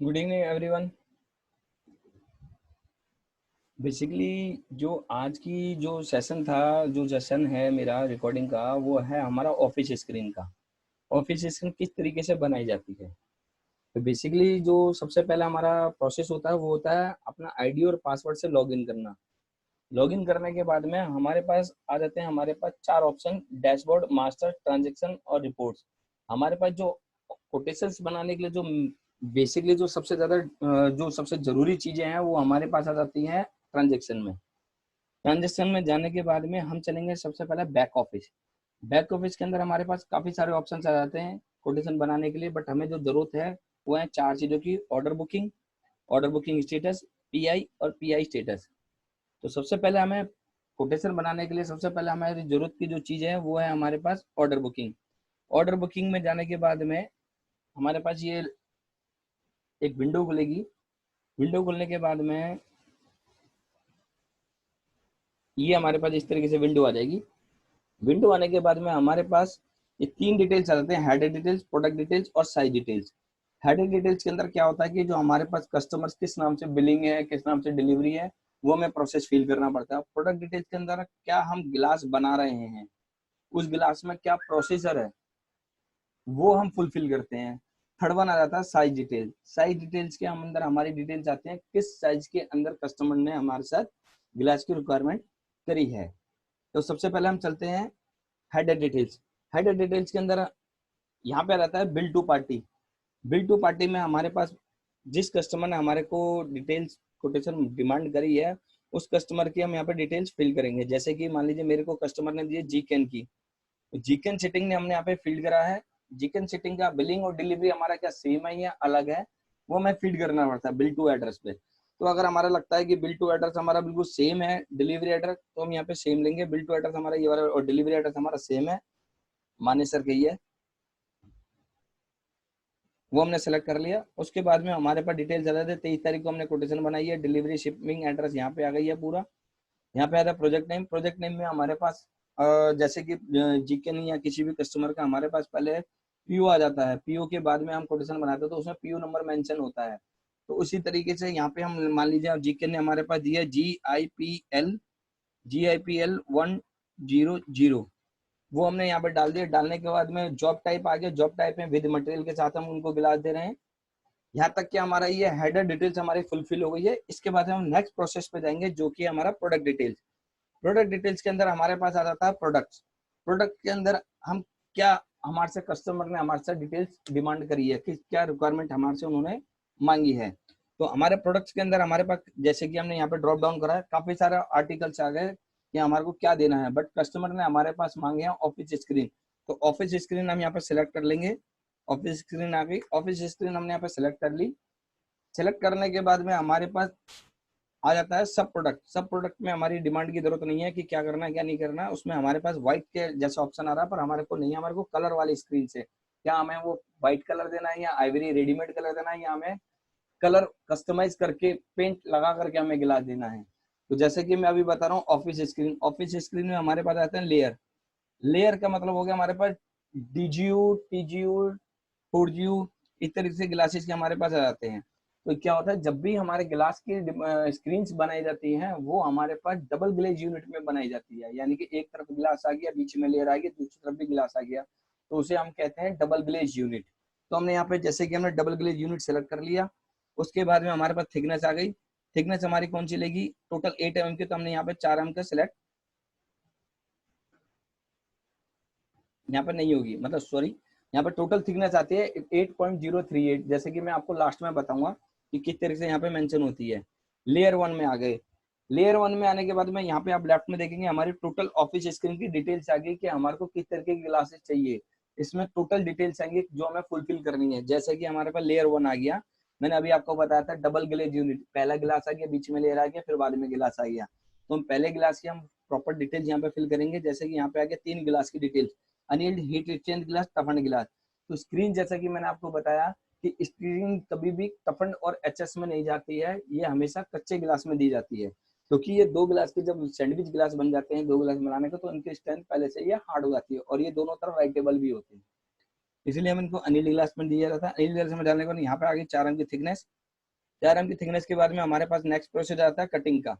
Good evening everyone. Basically जो आज की जो सेशन था, जो सेशन है मेरा रिकॉर्डिंग का, वो है हमारा ऑफिस स्क्रीन का। ऑफिस स्क्रीन किस तरीके से बनाई जाती है। तो बेसिकली जो सबसे पहला हमारा प्रोसेस होता है वो होता है अपना आईडी और पासवर्ड से लॉगिन करना। लॉगिन करने के बाद में हमारे पास आ जाते हैं, हमारे पास चार ऑप्शन: डैशबोर्ड, मास्टर, ट्रांजेक्शन और रिपोर्ट्स। हमारे पास जो कोटेशंस बनाने के लिए जो बेसिकली जो सबसे ज्यादा जो सबसे जरूरी चीजें हैं वो हमारे पास आ जाती हैं ट्रांजेक्शन में। ट्रांजेक्शन में जाने के बाद में हम चलेंगे सबसे पहले बैक ऑफिस। बैक ऑफिस के अंदर हमारे पास काफी सारे ऑप्शन आ जाते हैं कोटेशन बनाने के लिए, बट हमें जो जरूरत है वो है चार चीजों की: ऑर्डर बुकिंग स्टेटस, पीआई और पीआई स्टेटस। तो सबसे पहले हमें कोटेशन बनाने के लिए सबसे पहले हमारी जरूरत की जो चीज है वो है हमारे पास ऑर्डर बुकिंग। ऑर्डर बुकिंग में जाने के बाद में हमारे पास ये एक विंडो खुलेगी। विंडो खुलने के बाद में ये हमारे पास इस तरीके से विंडो आ जाएगी। विंडो आने के बाद में हमारे पास ये तीन डिटेल्स आ जाते हैं: हेडर डिटेल्स, प्रोडक्ट डिटेल्स और साइज डिटेल्स। हेडर डिटेल्स के अंदर क्या होता है कि जो हमारे पास कस्टमर्स किस नाम से बिलिंग है, किस नाम से डिलीवरी है, वो हमें प्रोसेस फिल करना पड़ता है। प्रोडक्ट डिटेल्स के अंदर क्या हम गिलास बना रहे हैं, उस गिलास में क्या प्रोसीजर है, वो हम फुलफिल करते हैं। थर्ड वन आ जाता है साइज डिटेल। साइज डिटेल्स के हम अंदर हमारी डिटेल्स आते हैं किस साइज के अंदर कस्टमर ने हमारे साथ गिलास की रिक्वायरमेंट करी है। तो सबसे पहले हम चलते हैं हेडर डिटेल्स। हेडर डिटेल्स के अंदर यहाँ पे रहता है bill to party. Bill to party में हमारे पास जिस कस्टमर ने हमारे को डिटेल्स कोटेशन डिमांड करी है, उस कस्टमर की हम यहाँ पे डिटेल्स फिल करेंगे। जैसे कि मान लीजिए मेरे को कस्टमर ने दिए जीकेन की, जीकेन सेटिंग ने हमने यहाँ पे फीड करा है। जीकेन सेटिंग का बिलिंग और डिलीवरी हमारा क्या सेम है या अलग है, वो हमें फीड करना पड़ता है बिल टू एड्रेस पे। तो अगर हमारा लगता है कि बिल टू एड्रेस हमारा बिल्कुल सेम है डिलीवरी एड्रेस, तो हम यहाँ पे सेम लेंगे। बिल टू एड्रेस हमारा ये वाला और डिलीवरी एड्रेस हमारा सेम है, माने सर कही है, वो हमने सेलेक्ट कर लिया। उसके बाद में हमारे पास डिटेल्स आ जाते हैं। 23 तारीख को हमने कोटेशन बनाई है, डिलीवरी शिपिंग एड्रेस यहाँ पे आ गई है पूरा। यहाँ पे आता है प्रोजेक्ट नेम। प्रोजेक्ट नेम में हमारे पास जैसे कि जीके नहीं या किसी भी कस्टमर का हमारे पास पहले पीओ आ जाता है। पीओ के बाद में हम कोटेशन बनाते हैं तो उसमें पीओ नंबर मेंशन होता है। तो उसी तरीके से यहाँ पे हम मान लीजिए जीके ने हमारे पास दिया जी आई पी एल 100, वो हमने यहाँ पे डाल दिया। डालने के बाद में जॉब टाइप आ गया। जॉब टाइप में विद मटेरियल के साथ हम उनको गिलास दे रहे हैं। यहाँ तक कि हमारा ये हेडर डिटेल्स हमारी फुलफिल हो गई है। इसके बाद हम नेक्स्ट प्रोसेस पे जाएंगे जो कि हमारा प्रोडक्ट डिटेल्स। प्रोडक्ट डिटेल्स के अंदर हमारे पास आ जाता है प्रोडक्ट्स। प्रोडक्ट के अंदर हम क्या, हमारे से कस्टमर ने हमारे से डिटेल्स डिमांड करी है कि क्या रिक्वायरमेंट हमारे से उन्होंने मांगी है। तो हमारे प्रोडक्ट्स के अंदर हमारे पास जैसे कि हमने यहाँ पे ड्रॉप डाउन करा है, काफी सारे आर्टिकल्स आ गए कि हमारे को क्या देना है, बट कस्टमर ने हमारे पास मांगे हैं ऑफिस स्क्रीन। तो ऑफिस स्क्रीन हम यहाँ पे सिलेक्ट कर लेंगे। ऑफिस स्क्रीन आ गई। ऑफिस स्क्रीन हमने यहाँ पे सिलेक्ट कर ली। सेलेक्ट करने के बाद में हमारे पास आ जाता है सब प्रोडक्ट। सब प्रोडक्ट में हमारी डिमांड की जरूरत नहीं है कि क्या करना है क्या नहीं करना है। उसमें हमारे पास व्हाइट के जैसा ऑप्शन आ रहा है, पर हमारे को नहीं है, हमारे को कलर वाली स्क्रीन से क्या हमें वो व्हाइट कलर देना है या आइवरी रेडीमेड कलर देना है या हमें कलर कस्टमाइज करके पेंट लगा करके हमें गिलास देना है। तो जैसे कि मैं अभी बता रहा हूँ ऑफिस स्क्रीन। ऑफिस स्क्रीन में हमारे पास आते हैं लेयर। लेयर का मतलब हो गया हमारे पास डीजीयू, टीजीयू, 4G इस तरीके से ग्लासेस के हमारे पास आ जाते हैं। तो क्या होता है, जब भी हमारे ग्लास की स्क्रीन बनाई जाती हैं वो हमारे पास डबल ग्लेज यूनिट में बनाई जाती है। यानी कि एक तरफ गिलास आ गया, बीच में लेयर आ गया, दूसरी तरफ भी गिलास आ गया, तो उसे हम कहते हैं डबल ग्लेज यूनिट। तो हमने यहाँ पे जैसे कि हमने डबल ग्लेज यूनिट सेलेक्ट कर लिया। उसके बाद में हमारे पास थिकनेस आ गई। थिकनेस हमारी कौन सी लेगी, टोटल 8 mm की, तो हमने यहाँ पे 4 mm का सिलेक्ट यहाँ पर नहीं होगी, मतलब सॉरी, यहाँ पर टोटल थिकनेस आती है 8.038। जैसे कि मैं आपको लास्ट में बताऊंगा कि किस तरीके से यहाँ पे मेंशन होती है। लेयर वन में आ गए। लेयर वन में आने के बाद में यहाँ पे आप लेफ्ट में देखेंगे हमारी टोटल ऑफिस स्क्रीन की डिटेल्स आ गई कि हमारे को किस तरीके की ग्लासेस चाहिए। इसमें टोटल डिटेल्स आएंगे जो हमें फुलफिल करनी है। जैसे कि हमारे पास लेयर वन आ गया, मैंने अभी आपको बताया था डबल ग्लेज यूनिट। पहला गिलास आ गया, बीच में लेयर आ गया, फिर बाद में गिलास आ गया। तो हम पहले गिलास की हम प्रॉपर डिटेल्स यहाँ पे फिल करेंगे। जैसे कि यहाँ पे आ गया 3 गिलास की डिटेल्स: अनिल्ड, हीट एक्सचेंज गिलास, टफन गिलास। तो स्क्रीन जैसा कि मैंने आपको बताया कि स्क्रीन कभी भी टफन और एचएस में नहीं जाती है, ये हमेशा कच्चे गिलास में दी जाती है। क्योंकि ये 2 गिलास के जब सैंडविच गिलास बन जाते हैं 2 गिलास बनाने का, तो इनकी स्ट्रेंथ पहले से ये हार्ड हो जाती है और ये दोनों तरफ राइटेबल भी होते हैं। इसलिए हम इनको अनिल ग्लास में दिया जाता है। अनिल ग्लास में डालने के बाद यहाँ पे आ गई 4 एम की थिकनेस। 4 एम की थिकनेस के बाद में हमारे पास नेक्स्ट प्रोसेस आता है कटिंग का।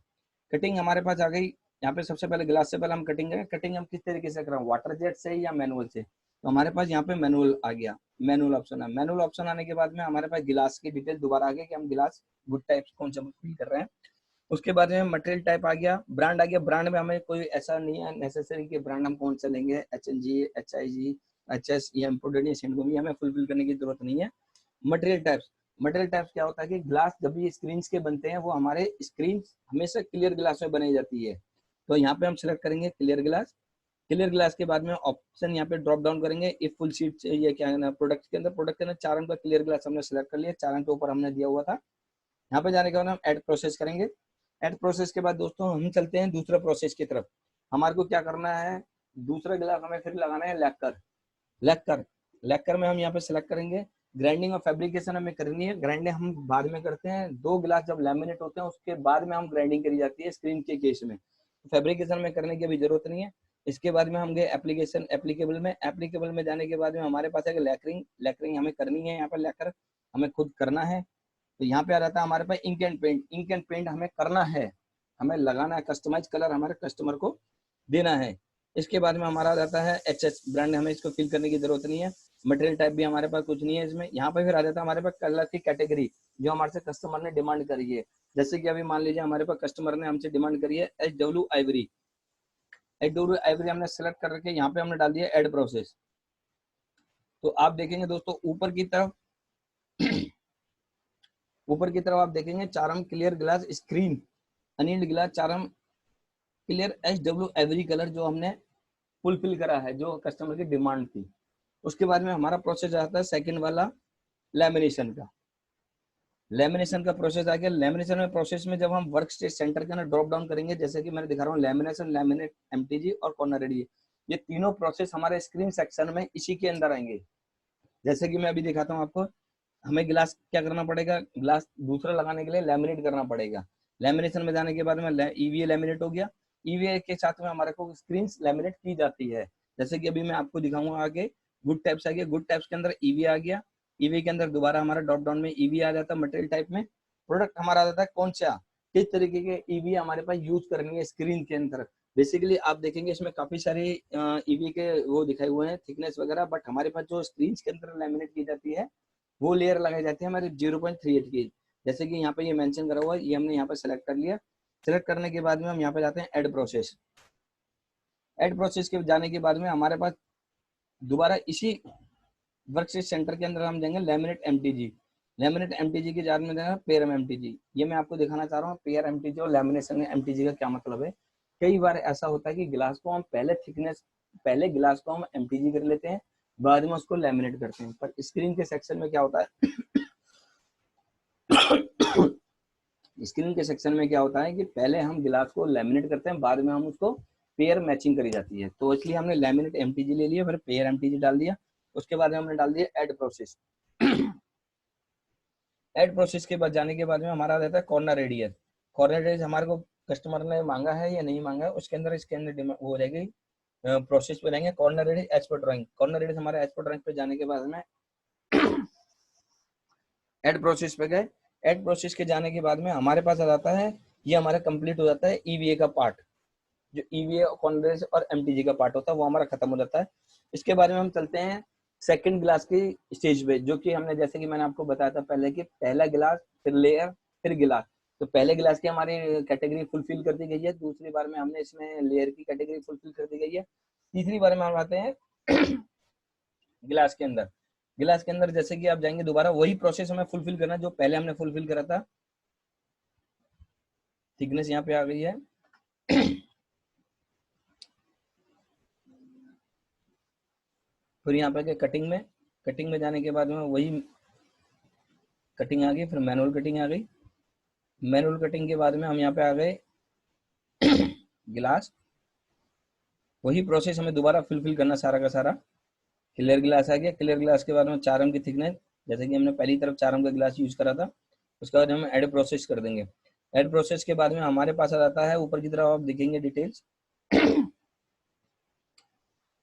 कटिंग हमारे पास आ गई। यहाँ पे सबसे पहले ग्लास से पहले हम कटिंग करें। कटिंग हम किस तरीके से कर रहे हैं, वाटर जेट से या मैनुअल से? तो हमारे पास यहाँ पे मैनुअल आ गया, मैनुअल ऑप्शन है। मैनुअल ऑप्शन आने के बाद में हमारे पास गिलास की डिटेल दोबारा आ गई कि हम गिलास गुड टाइप कौन सा फिल कर रहे हैं। उसके बाद में मटेरियल टाइप आ गया, ब्रांड आ गया। ब्रांड में हमें कोई ऐसा नहीं है नेसेसरी कि ब्रांड हम कौन सा लेंगे, HNG, HIG, HS या इम्पोर्टेड या सेंडगोमी, हमें फुलफिल करने की जरूरत नहीं है। मटेरियल टाइप्स, मटेरियल टाइप्स क्या होता है कि ग्लास जब भी स्क्रीन के बनते हैं वो हमारे स्क्रीन हमेशा क्लियर ग्लास में बनाई जाती है। तो यहाँ पे हम सिलेक्ट करेंगे क्लियर ग्लास। क्लियर ग्लास के बाद में ऑप्शन यहाँ पे ड्रॉप डाउन करेंगे, इफ फुल शीट चाहिए क्या है ना, प्रोडक्ट के अंदर 4 अंक का क्लियर ग्लास हमने सिलेक्ट कर लिया, 4 अंक के ऊपर हमने दिया हुआ था। यहाँ पे जाने के बाद हम ऐड प्रोसेस करेंगे। ऐड प्रोसेस के बाद दोस्तों हम चलते हैं दूसरा प्रोसेस की तरफ। हमारे को क्या करना है, दूसरा ग्लास हमें फिर लगाना है लैक्कर। लैक्कर लैक्कर में हम यहाँ पे सिलेक्ट करेंगे। ग्राइंडिंग और फैब्रिकेशन हमें करनी है, ग्राइंडिंग हम बाद में करते हैं। 2 ग्लास जब लैमिनेट होते हैं उसके बाद में हम ग्राइंडिंग करी जाती है स्क्रीन के केस में, फैब्रिकेशन में करने की अभी जरूरत नहीं है। इसके बाद में हम गए एप्लीकेशन, एप्लीकेबल में। एप्लीकेबल में जाने के बाद में हमारे पास है लैकरिंग। लैकरिंग हमें करनी है, यहाँ पर लैकर हमें खुद करना है। तो यहाँ पे आ जाता है हमारे पास ink and paint. Ink and paint हमें करना है, हमें लगाना है, कस्टमाइज कलर हमारे कस्टमर को देना है। इसके बाद में हमारा आ जाता है HS ब्रांड, हमें इसको फिल करने की जरूरत नहीं है। मटेरियल टाइप भी हमारे पास कुछ नहीं है इसमें। यहाँ पे फिर आ जाता है हमारे पास कलर की कैटेगरी जो हमारे से कस्टमर ने डिमांड करी है। जैसे कि अभी मान लीजिए हमारे पास कस्टमर ने हमसे डिमांड करी है HW आइवरी। HW आइवरी हमने सेलेक्ट कर रखे, यहाँ पे हमने डाल दिया एड प्रोसेस। तो आप देखेंगे दोस्तों ऊपर की तरफ आप देखेंगे 4 हम क्लियर ग्लास स्क्रीन अनिल्ड ग्लास 4 हम क्लियर HW एवरी कलर जो हमने फुलफिल करा है, जो कस्टमर की डिमांड थी। उसके बाद में हमारा प्रोसेस आता है सेकंड वाला लैमिनेशन का। लैमिनेशन का प्रोसेस आ गया। लैमिनेशन में प्रोसेस में जब हम वर्क स्टेज सेंटर के अंदर ड्रॉप डाउन करेंगे, जैसे कि मैं दिखा रहा हूँ लैमिनेशन, लैमिनेट, MTG और कॉर्नर रेडियस, ये तीनों प्रोसेस हमारे स्क्रीन सेक्शन में इसी के अंदर आएंगे। जैसे कि मैं अभी दिखाता हूँ आपको, हमें ग्लास क्या करना पड़ेगा, ग्लास दूसरा लगाने के लिए लैमिनेट करना पड़ेगा। लैमिनेशन में जाने के बाद में EVA लैमिनेट हो गया। EVA के साथ में हमारे को स्क्रीन लैमिनेट की जाती है। जैसे कि अभी मैं आपको दिखाऊंगा आगे, गुड टाइप्स आ गया। गुड टाइप्स के अंदर EVA आ गया। EVA के अंदर दोबारा हमारा ड्रॉप डाउन में EVA आ जाता है। मटेरियल टाइप में प्रोडक्ट हमारा आ जाता है कौन सा, किस तरीके के EVA हमारे पास यूज करनी है स्क्रीन के अंदर। बेसिकली आप देखेंगे इसमें काफी सारे EVA के वो दिखाए हुए हैं थिकनेस वगैरह, बट हमारे पास जो स्क्रीन के अंदर लैमिनेट की जाती है वो लेयर लगाई जाती है हमारे 0.38 की। जैसे कि यहाँ पे ये मेंशन करा हुआ है, ये हमने यहाँ पे सेलेक्ट कर लिया। सेलेक्ट करने के बाद में हम यहाँ पे जाते हैं ऐड प्रोसेस। ऐड प्रोसेस के जाने के बाद में हमारे पास दोबारा इसी वर्कस्पेस सेंटर के अंदर हम देंगे लैमिनेट MTG। लैमिनेट MTG की जात में देंगे पेयर MTG। ये मैं आपको दिखाना चाह रहा हूँ पेयर MTG और लैमिनेशन MTG का क्या मतलब है। कई बार ऐसा होता है कि ग्लास को हम पहले ग्लास को हम MTG कर लेते हैं, बाद में उसको लैमिनेट करते हैं। पर स्क्रीन के सेक्शन में क्या होता है स्क्रीन के सेक्शन में क्या होता है कि पहले हम गिलास को लैमिनेट करते हैं, बाद में हम उसको पेयर मैचिंग करी जाती है। तो इसलिए हमने लैमिनेट MTG ले लिया, फिर पेयर MTG डाल दिया। उसके बाद में हमने डाल दिया ऐड प्रोसेस। ऐड प्रोसेस के बाद जाने के बाद में हमारा रहता है कॉर्नर रेडियस। कॉर्नर रेडियस हमारे को कस्टमर ने मांगा है या नहीं मांगा है, उसके अंदर इसके अंदर वो हो जाएगी। प्रोसेस पे रहेंगे कॉर्नर रेडियस एज पर ड्राइंग। कॉर्नर रेडियस हमारे एज पर ड्राइंग पे जाने के बाद में ऐड प्रोसेस पे गए। ऐड प्रोसेस के जाने के बाद में हमारे पास आ जाता है, ये हमारा कंप्लीट हो जाता है EVA का पार्ट। जो EVA कॉर्नर और MTG का पार्ट होता है वो हमारा खत्म हो जाता है। इसके बारे में हम चलते हैं सेकंड ग्लास की स्टेज पे, जो कि हमने जैसे कि मैंने आपको बताया था पहले कि पहला गिलास फिर लेयर फिर गिलास। तो पहले गिलास की हमारी कैटेगरी फुलफिल कर दी गई है, दूसरी बार में हमने इसमें लेयर की कैटेगरी फुलफिल कर दी गई है, तीसरी बार में हम आते हैं गिलास के अंदर। गिलास के अंदर जैसे कि आप जाएंगे दोबारा वही प्रोसेस हमें फुलफिल करना जो पहले हमने फुलफिल करा था। थिकनेस यहाँ पे आ गई है फिर यहाँ पे कटिंग में जाने के बाद में वही कटिंग आ गई, फिर मैनुअल कटिंग आ गई। मैनुअल कटिंग के बाद में हम यहाँ पे आ गए गिलास। वही प्रोसेस हमें दोबारा फुलफिल करना सारा का सारा। क्लियर ग्लास आ गया। क्लियर ग्लास के बाद में 4 की थिकनेस, जैसे कि हमने पहली तरफ 4 का ग्लास यूज करा था। उसके बाद हम ऐड प्रोसेस कर देंगे। ऐड प्रोसेस के बाद में हमारे पास आ जाता है ऊपर की तरफ आप देखेंगे डिटेल्स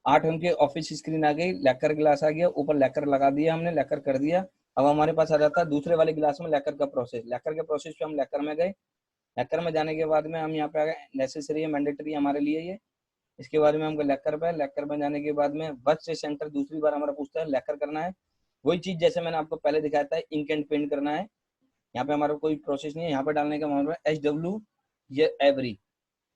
8 एम के ऑफिस स्क्रीन आ गई, लैकर गिलास आ गया, ऊपर लैकर लगा दिया हमने, लैकर कर दिया। अब हमारे पास आ जाता है दूसरे वाले गिलास में लैकर का प्रोसेस। लैकर के प्रोसेस पे हम लैकर में गए। लैकर में जाने के बाद में हम यहाँ पे आ गए, नेसेसरी है, मैंडेटरी हमारे लिए ये। इसके बाद में हमको लैकर में जाने के बाद में वर्क से सेंटर दूसरी बार हमारा पूछता है, लैकर करना है। वही चीज जैसे मैंने आपको पहले दिखाया था, इंक एंड पेंट करना है। यहाँ पे हमारा कोई प्रोसेस नहीं है। यहाँ पे डालने का हमारा HW ये एवरी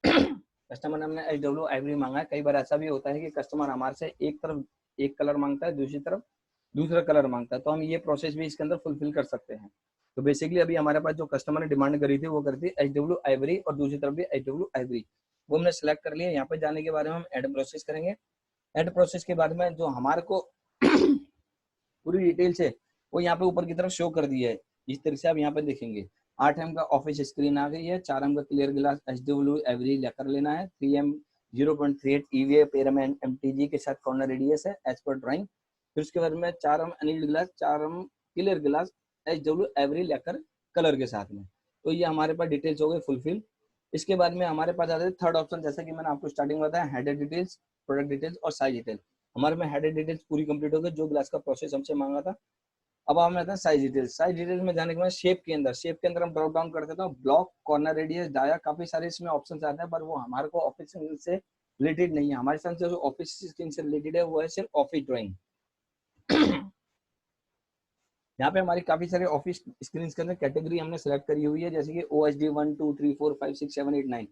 कस्टमर ने हमने HW एवरी मांगा है। कई बार ऐसा भी होता है कि कस्टमर हमारे से एक तरफ एक कलर मांगता है, दूसरी तरफ दूसरा कलर मांगता है, तो हम ये प्रोसेस भी इसके अंदर फुलफिल कर सकते हैं। तो बेसिकली अभी हमारे पास जो कस्टमर ने डिमांड करी थी वो करी थी HW एवरी और दूसरी तरफ भी HW एवरी, वो हमने सेलेक्ट कर लिया। यहाँ पे जाने के बाद में हम ऐड प्रोसेस करेंगे। ऐड प्रोसेस के बाद में जो हमारे को पूरी डिटेल्स है वो यहाँ पे ऊपर की तरफ शो कर दिया है। इस तरह से आप यहाँ पे देखेंगे 8 एम का ऑफिस स्क्रीन आ गई है, 4 एम का क्लियर ग्लास HW एवरी लेकर लेना है, 3 एम 0.38 EVA पेरामेंट MTG के साथ कॉर्नर रेडियस है एज पर ड्राइंग। फिर उसके बाद में 4 m annealed glass, 4 m clear glass HW एवरी लेकर कलर के साथ में। तो ये हमारे पास डिटेल्स हो गए फुलफिल। इसके बाद में हमारे पास आता है थर्ड ऑप्शन, जैसा कि मैंने आपको स्टार्टिंग में बताया, हेडर डिटेल्स, प्रोडक्ट डिटेल्स और साइज डिटेल। हमारे में हेडर डिटेल्स पूरी कंप्लीट हो गई, जो ग्लास का प्रोसेस हमसे मांगा था। अब हमें आता है साइज डिटेल्स। साइज डिटेल्स में जाने के बाद शेप के अंदर हम ड्रॉप डाउन करते हैं, ब्लॉक, कॉर्नर रेडियस, डाया, काफी सारे इसमें ऑप्शन आते हैं, पर वो हमारे को ऑफिस से रिलेटेड नहीं है। हमारे साथ जो ऑफिस स्क्रीन से रिलेटेड है वो है सिर्फ ऑफिस ड्राइंग। यहाँ पे हमारी काफी सारे ऑफिस स्क्रीन के अंदर कैटेगरी हमने सेलेक्ट करी हुई है, जैसे कि OSD 1 2 3 4 5 6 7 8 9।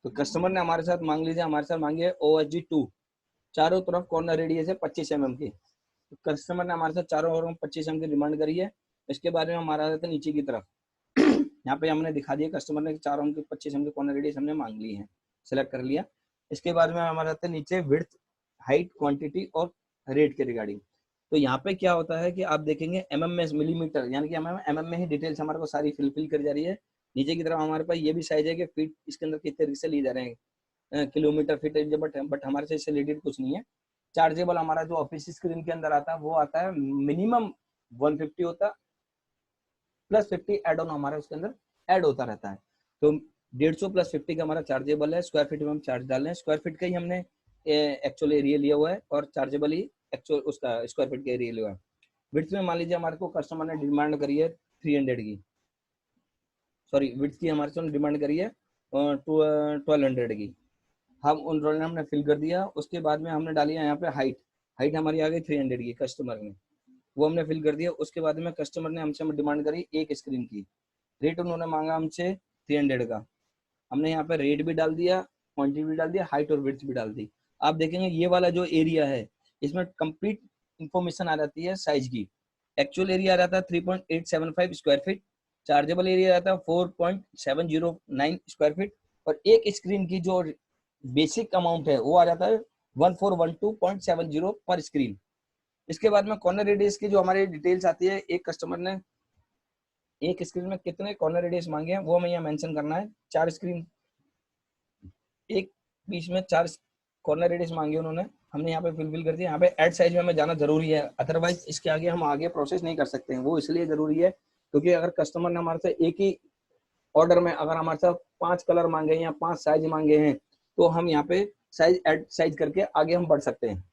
तो कस्टमर ने हमारे साथ मांग लीजिए, हमारे साथ मांगी है OSD 2, चारों तरफ कॉर्नर रेडियस है 25 mm की। तो कस्टमर ने हमारे साथ चारों ओर 25 mm की डिमांड करी है। इसके बारे में हमारा रहता है नीचे की तरफ यहाँ पे हमने दिखा दिया कस्टमर ने 4 mm की 25 mm की कॉर्नर रेडियस हमने मांग ली है, सेलेक्ट कर लिया। इसके बाद में हमारा रहता है नीचे विड्थ, हाइट, क्वांटिटी और रेट के रिगार्डिंग। तो यहाँ पे क्या होता है कि आप देखेंगे mm में मिलीमीटर, यानी कि mm में ही डिटेल्स हमारे को सारी फिल करी जा रही है। नीचे की तरफ हमारे पास ये भी साइज है कि फीट इसके अंदर किस तरीके से लिए जा रहे हैं, किलोमीटर फीट, बट हमारे से इससे रिलेटेड कुछ नहीं है। चार्जेबल हमारा जो ऑफिस स्क्रीन के अंदर आता है वो आता है मिनिमम 150 होता है, प्लस 50 एड ऑन हमारा उसके अंदर ऐड होता रहता है। तो 150 प्लस 50 का हमारा चार्जेबल है। स्क्वायर फीट में हम चार्ज डाल रहे हैं, स्क्वायर फीट का ही हमने एक्चुअल एरिया लिया हुआ है और चार्जेबल ही एक्चुअल उसका स्क्वायर फीट का एरिया लिया हुआ है। विड्थ में मान लीजिए हमारे को कस्टमर ने डिमांड करी है 300 की, सॉरी विड्थ की हमारे से डिमांड करी है 1200 की। हम उन रोल ने हमने फिल कर दिया। उसके बाद में हमने डाली है यहाँ पे हाइट। हाइट हमारी आ गई 300 की कस्टमर ने, वो हमने फिल कर दिया। उसके बाद में कस्टमर ने हमसे डिमांड करी एक स्क्रीन की। रेट उन्होंने मांगा हमसे 300 का, हमने यहाँ पे रेट भी डाल दिया, क्वांटिटी भी डाल दिया, हाइट और विड्थ भी डाल दी। आप देखेंगे ये वाला जो एरिया है इसमें कंप्लीट इंफॉर्मेशन आ जाती है साइज की। एक्चुअल एरिया आ जाता है 3.875 स्क्वायर फीट, चार्जेबल एरिया रहता है 4.709 स्क्वायर फीट, और एक स्क्रीन की जो बेसिक अमाउंट है वो आ जाता है 1412.70 पर स्क्रीन। इसके बाद में कॉर्नर रेडियस की जो हमारी डिटेल्स आती है, एक कस्टमर ने एक स्क्रीन में कितने कॉर्नर रेडियस मांगे हैं वो हमें यहाँ मेंशन करना है। 4 स्क्रीन, एक बीच में 4 कॉर्नर रेडियस मांगे उन्होंने, हमने यहाँ पे फिल कर दिया। यहाँ पे ऐड साइज में हमें जाना जरूरी है, अदरवाइज इसके आगे हम आगे प्रोसेस नहीं कर सकते हैं। वो इसलिए जरूरी है क्योंकि अगर कस्टमर ने हमारे से एक ही ऑर्डर में अगर हमारे साथ 5 कलर मांगे हैं या 5 साइज मांगे हैं तो हम यहाँ पे साइज ऐड साइज करके आगे हम बढ़ सकते हैं।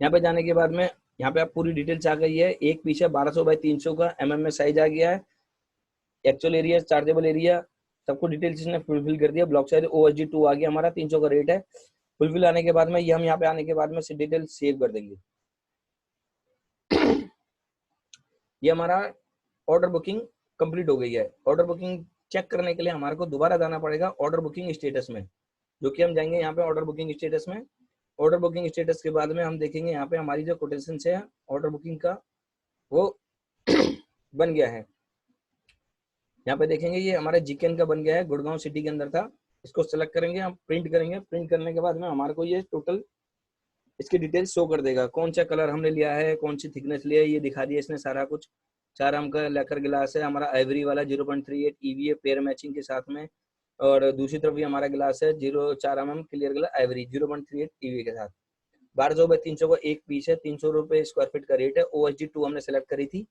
यहाँ पे जाने के बाद में यहाँ पे आप पूरी डिटेल्स आ गई है। एक पीस है 1200 बाई 300 का, mm में साइज आ गया है, एक्चुअल एरिया, चार्जेबल एरिया, सबको डिटेल्स इसने फुलफिल कर दिया। ब्लॉक साइज OSD 2 आ गया हमारा, 300 का रेट है। फुलफिल आने के बाद में ये हम यहाँ पे आने के बाद में डिटेल सेव कर देंगे। ये हमारा ऑर्डर बुकिंग कंप्लीट हो गई है। ऑर्डर बुकिंग चेक करने के लिए हमारे को दोबारा जाना पड़ेगा ऑर्डर बुकिंग स्टेटस में, जो कि हम जाएंगे यहाँ पे ऑर्डर बुकिंग स्टेटस में। ऑर्डर बुकिंग स्टेटस के बाद में हम देखेंगे यहाँ पे हमारी जो कोटेशन है ऑर्डर बुकिंग का वो बन गया है। यहाँ पे देखेंगे ये हमारा जीकेन का बन गया है, गुड़गांव सिटी के अंदर था। इसको सेलेक्ट करेंगे, हम प्रिंट करेंगे। प्रिंट करने के बाद में हमारे को ये टोटल इसकी डिटेल्स शो कर देगा, कौन सा कलर हमने लिया है, कौन सी थिकनेस लिया है, ये दिखा दिया इसने सारा कुछ। 4 एम का लेकर गिलास है हमारा, आइवरी वाला 0.38 EVA पेयर मैचिंग के साथ में, और दूसरी तरफ भी हमारा गिलास है 4 mm क्लियर गिलास आइवरी 0.38 EVA के साथ। 1200 बाई 300 का एक पीस है, 300 रुपए स्क्वायर फीट का रेट है। OSD 2 हमने सेलेक्ट करी थी।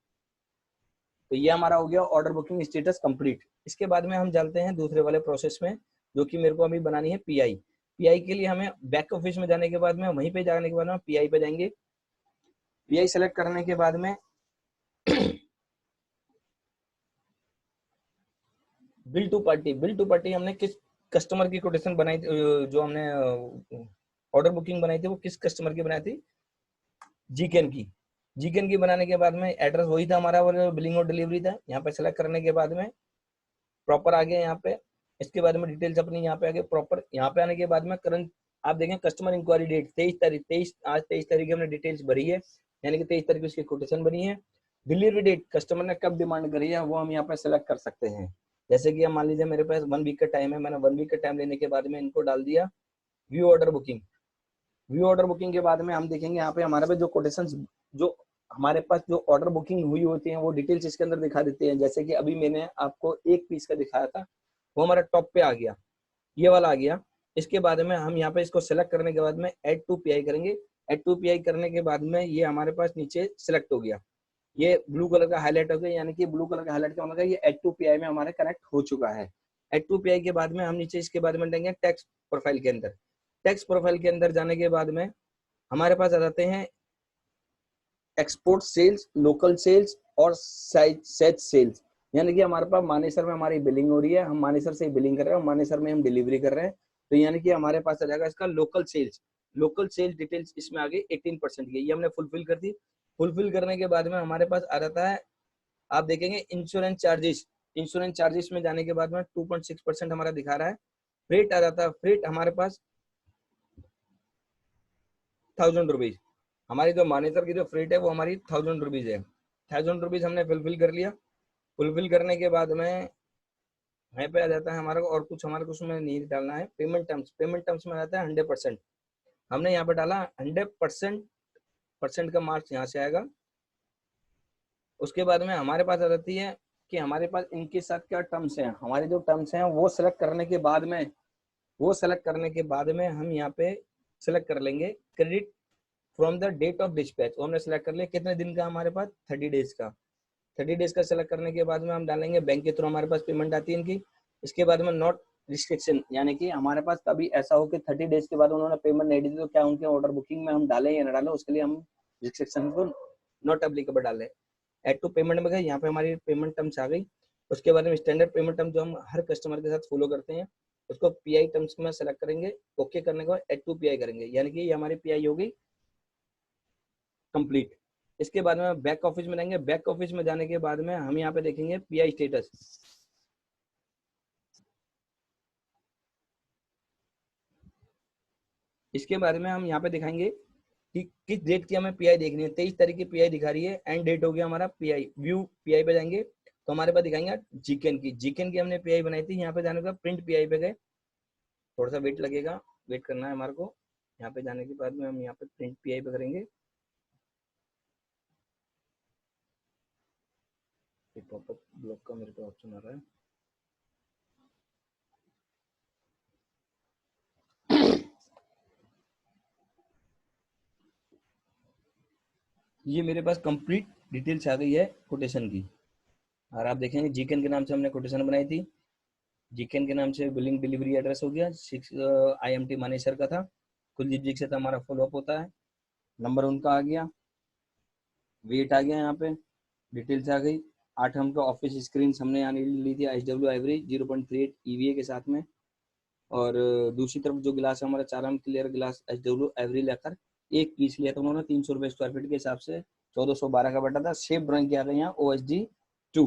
तो ये हमारा हो गया ऑर्डर बुकिंग स्टेटस कंप्लीट। इसके बाद में हम चलते हैं दूसरे वाले प्रोसेस में, जो कि मेरे को अभी बनानी है PI। पीआई के लिए हमें बैक ऑफिस में जाने के बाद में, वहीं पे जाने के बाद में पीआई पे जाएंगे। पीआई सेलेक्ट करने के बाद में बिल टू पार्टी हमने किस कस्टमर की कोटेशन बनाई थी, जो हमने ऑर्डर बुकिंग बनाई थी वो किस कस्टमर की बनाई थी, जीकेन की। जीकेन की बनाने के बाद में एड्रेस वही था हमारा, वो बिलिंग और डिलीवरी था। यहाँ पे सेलेक्ट करने के बाद में प्रॉपर आ गया यहाँ पे। इसके बाद में डिटेल्स अपनी यहाँ पे आ गए प्रॉपर। यहाँ पे आने के बाद में करंट आप देखें कस्टमर इंक्वायरी डेट 23 तारीख, आज 23 तारीख हमने डिटेल्स भरी है, यानी कि 23 तारीख उसकी कोटेशन बनी है। डिलीवरी डेट कस्टमर ने कब डिमांड करी है वो हम यहाँ पे सेलेक्ट कर सकते हैं। जैसे कि हम मान लीजिए मेरे पास 1 वीक का टाइम है, मैंने 1 वीक का टाइम लेने के बाद में इनको डाल दिया view order booking. View order booking के बाद में हम देखेंगे यहाँ पे हमारे पास जो कोटेशन, जो हमारे पास जो ऑर्डर बुकिंग हुई होती है वो डिटेल्स इसके अंदर दिखा देते हैं। जैसे कि अभी मैंने आपको एक पीस का दिखाया था, वो हमारा टॉप पे आ गया, ये वाला आ गया। इसके बाद में हम यहाँ पे इसको सेलेक्ट करने के बाद में ऐड टू पीआई करेंगे। ऐड टू पीआई करने के बाद में ये हमारे पास नीचे सेलेक्ट हो गया, ये ब्लू कलर का हाईलाइट हो गया, यानी कि ब्लू कलर का हाईलाइट का मतलब ये ऐड टू पीआई में हमारे कनेक्ट हो चुका है। ऐड टू पीआई के बाद में हम नीचे इसके बाद में देंगे टैक्स प्रोफाइल के अंदर। टैक्स प्रोफाइल के अंदर जाने के बाद में हमारे पास आ जाते हैं एक्सपोर्ट सेल्स, लोकल सेल्स और सेट सेल्स। यानी कि हमारे पास मानेसर में हमारी बिलिंग हो रही है, हम मानेसर से बिलिंग कर रहे हैं और मानेसर में हम डिलीवरी कर रहे हैं, तो यानी कि हमारे पास आ जाएगा इसका local sales. Local sales details इसमें आ गई 18% की, ये हमने फुलफिल कर दी। फुलफिल करने के बाद में हमारे पास आ जाता है, आप देखेंगे इंश्योरेंस चार्जेस। इंश्योरेंस चार्जेस में जाने के बाद में 2.6% हमारा दिखा रहा है। फ्रेट आ जाता है, फ्रेट हमारे पास 1000 रुपीज। हमारी जो मानेसर की जो फ्रेट है वो हमारी 1000 रुपीज है। 1000 रुपीज हमने फुलफिल कर लिया। फुलफिल करने के बाद में यहाँ पे आ जाता है हमारा, और कुछ हमारे को उसमें नहीं डालना है। पेमेंट टर्म्स, पेमेंट टर्म्स में आता है 100%, हमने यहाँ पे डाला 100%। परसेंट का मार्क्स यहाँ से आएगा। उसके बाद में हमारे पास आ जाती है कि हमारे पास इनके साथ क्या टर्म्स हैं। हमारे जो टर्म्स हैं वो सेलेक्ट करने के बाद में, हम यहाँ पे सेलेक्ट कर लेंगे credit from the date of dispatch. वो हमने सेलेक्ट कर लिया, कितने दिन का हमारे पास, 30 डेज का। 30 डेज का सेलेक्ट करने के बाद में हम डालेंगे बैंक के थ्रू हमारे पास पेमेंट आती है इनकी। इसके बाद में नॉट रिस्ट्रिक्शन, यानी कि हमारे पास कभी ऐसा हो कि 30 डेज के बाद उन्होंने पेमेंट नहीं दी तो क्या उनके ऑर्डर बुकिंग में हम डालें या ना डालें, उसके लिए हम रिस्ट्रिक्शन को नॉट एप्लीकेबल डालें। एड टू पेमेंट में गए, यहाँ पे हमारी पेमेंट टर्म्स आ गई। उसके बाद में स्टैंडर्ड पेमेंट टर्म जो हम हर कस्टमर के साथ फॉलो करते हैं उसको पीआई टर्म्स में सेलेक्ट करेंगे। ओके करने के बाद एड टू पीआई करेंगे, यानी कि ये हमारी पीआई होगी कंप्लीट। इसके बाद में बैक ऑफिस में जाएंगे। बैक ऑफिस में जाने के बाद में हम यहाँ पे देखेंगे पीआई स्टेटस। इसके बारे में हम यहाँ पे दिखाएंगे कि किस डेट की हमें पीआई देखनी है। 23 तारीख की पीआई दिखा रही है, एंड डेट हो गया हमारा पीआई। व्यू पीआई पे जाएंगे तो हमारे पास दिखाएंगे जीकेन की। जीकेन की हमने पीआई बनाई थी, यहाँ पे जाने के बाद प्रिंट पीआई पे गए, थोड़ा सा वेट लगेगा, वेट करना है हमारे को। यहाँ पे जाने के बाद में हम यहाँ पे प्रिंट पीआई पे करेंगे। पॉपअप ब्लॉक का मेरे को ऑप्शन आ रहा है। ये मेरे पास कंप्लीट डिटेल्स आ गई है कोटेशन की, और आप देखेंगे जीकेन के नाम से हमने कोटेशन बनाई थी। जीकेन के नाम से बिलिंग डिलीवरी एड्रेस हो गया, 6 IMT मानेसर का था, कुलदीप जी से हमारा फॉलोअप होता है। नंबर उनका आ गया, वेट आ गया, यहाँ पे डिटेल्स आ गई। 8 हमका ऑफिस स्क्रीन हमने यहाँ ली थी HW आइवरी 0.38 EVA के साथ में। और दूसरी तरफ जो गिलास है हमारा 4 क्लियर गिलास HW आइवरी लेकर एक पीस लिया था उन्होंने 300 रुपये स्क्वायर फीट के हिसाब से, 1412 का बटा था। शेप ड्राइंग किया गया यहाँ OSD2।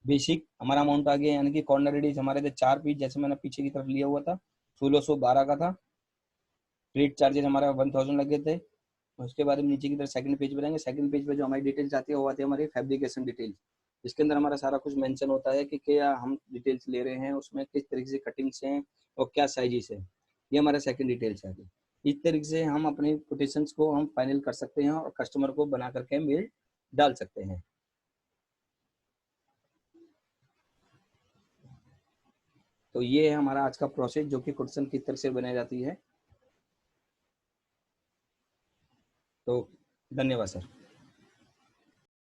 बेसिक हमारा अमाउंट आ गया, यानी कि कॉर्नर रेडियस हमारे थे 4 पीस, जैसे मैंने पीछे की तरफ लिया हुआ था, 1612 का था। रेट चार्जेस हमारा 1000 लगे थे। उसके बाद हम नीचे की तरफ सेकंड पेज पे जाएंगे। सेकंड पेज पे जो हमारी डिटेल्स आती है वो आती है हमारी फैब्रिकेशन डिटेल्स। इसके अंदर हमारा सारा कुछ मेंशन होता है कि क्या हम डिटेल्स ले रहे हैं, उसमें किस तरीके से कटिंग्स हैं और क्या साइजेस है। ये हमारा सेकंड डिटेल्स है। इस तरीके से हम अपने कोटेशंस को हम फाइनल कर सकते हैं और कस्टमर को बना करके मेल डाल सकते हैं। तो ये है हमारा आज का प्रोसेस, जो कि कोटेशन किस तरह से बनाई जाती है। तो धन्यवाद सर।